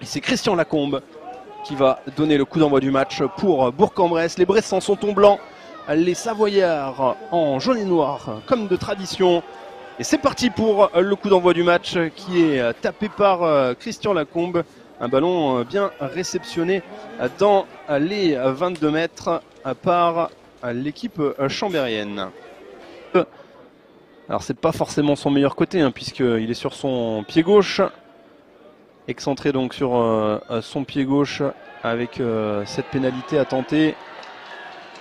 Et c'est Christian Lacombe qui va donner le coup d'envoi du match pour Bourg-en-Bresse. Les Bressans sont en blanc, les Savoyards en jaune et noir comme de tradition. Et c'est parti pour le coup d'envoi du match qui est tapé par Christian Lacombe. Un ballon bien réceptionné dans les 22 mètres par l'équipe chambérienne. Alors c'est pas forcément son meilleur côté puisqu'il est sur son pied gauche. Excentré donc sur son pied gauche avec cette pénalité à tenter.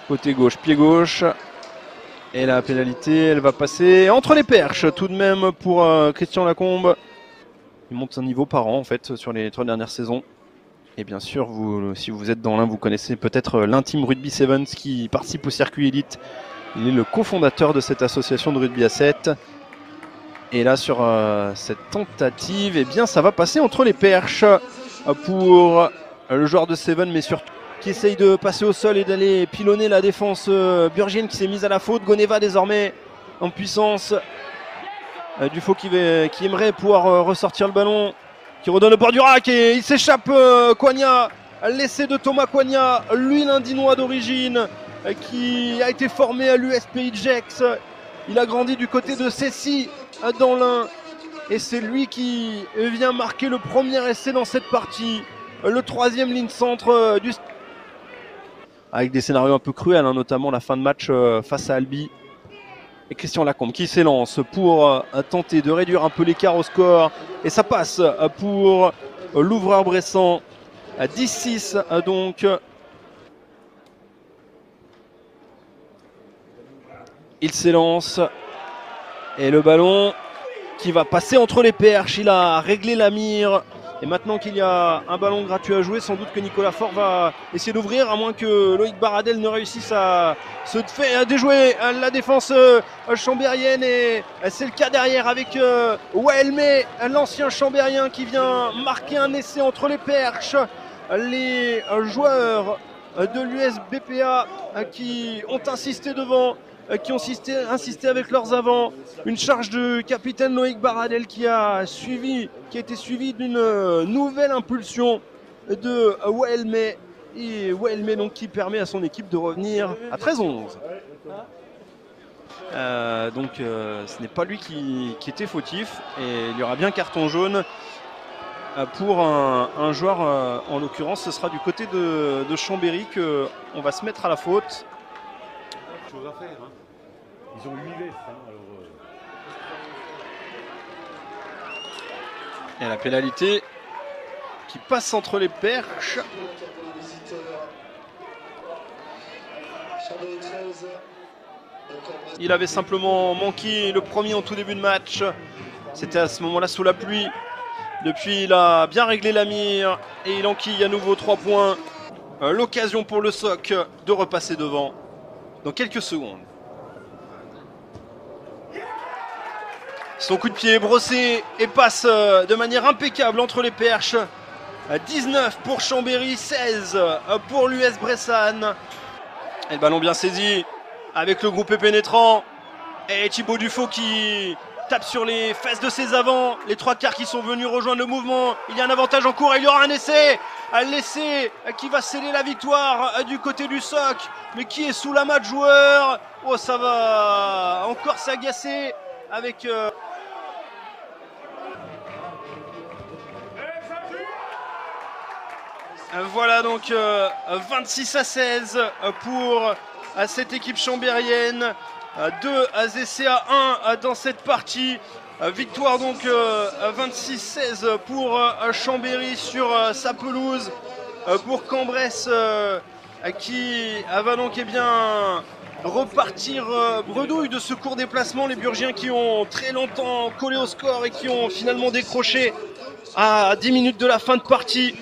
Côté gauche, pied gauche. Et la pénalité, elle va passer entre les perches tout de même pour Christian Lacombe. Il monte un niveau par an en fait sur les 3 dernières saisons. Et bien sûr, si vous êtes dans l'un, vous connaissez peut-être l'Intime Rugby Sevens qui participe au circuit élite. Il est le cofondateur de cette association de rugby à 7. Et là sur cette tentative, eh bien ça va passer entre les perches pour le joueur de Seven, mais surtout qui essaye de passer au sol et d'aller pilonner la défense burgienne qui s'est mise à la faute. Goneva désormais en puissance. Dufaux qui aimerait pouvoir ressortir le ballon, qui redonne le bord du rack et il s'échappe. Coignat, l'essai de Thomas Coignat, lui l'Indinois d'origine, qui a été formé à l'USPI Gex. Il a grandi du côté de Cessy dans l'Ain et c'est lui qui vient marquer le premier essai dans cette partie, le 3e ligne centre du avec des scénarios un peu cruels, notamment la fin de match face à Albi. Et Christian Lacombe qui s'élance pour tenter de réduire un peu l'écart au score et ça passe pour l'ouvreur Bressan. 10-6 donc. Il s'élance et le ballon qui va passer entre les perches. Il a réglé la mire et maintenant qu'il y a un ballon gratuit à jouer, sans doute que Nicolas Faure va essayer d'ouvrir, à moins que Loïc Baradel ne réussisse à se faire déjouer la défense chambérienne. Et c'est le cas derrière avec Waelmé, l'ancien chambérien qui vient marquer un essai entre les perches. Les joueurs de l'USBPA qui ont insisté devant, qui ont insisté avec leurs avants. Une charge de capitaine Loïc Baradel qui a été suivi d'une nouvelle impulsion de Waelmé. Et Waelmé donc qui permet à son équipe de revenir à 13-11. Donc ce n'est pas lui qui était fautif et il y aura bien carton jaune pour un joueur, en l'occurrence ce sera du côté de Chambéry qu'on va se mettre à la faute. Chose à faire, Ils ont 8 vestes, Et la pénalité qui passe entre les perches. Il avait simplement manqué le premier en tout début de match. C'était à ce moment-là sous la pluie. Depuis, il a bien réglé la mire et il enquille à nouveau 3 points. L'occasion pour le SOC de repasser devant dans quelques secondes. Son coup de pied est brossé et passe de manière impeccable entre les perches. 19 pour Chambéry, 16 pour l'US Bressane. Et le ballon bien saisi avec le groupé pénétrant. Et Thibaut Dufaux qui tape sur les fesses de ses avants. Les 3 quarts qui sont venus rejoindre le mouvement. Il y a un avantage en cours et il y aura un essai. L'essai qui va sceller la victoire du côté du SOC. Mais qui est sous la main de joueur. Oh, ça va encore s'agacer avec... Voilà donc 26-16 pour cette équipe chambérienne. 2 essais à 1 dans cette partie. Victoire donc 26-16 pour Chambéry sur sa pelouse. Bourg-en-Bresse qui va donc repartir bredouille de ce court déplacement. Les Burgiens qui ont très longtemps collé au score et qui ont finalement décroché à 10 minutes de la fin de partie.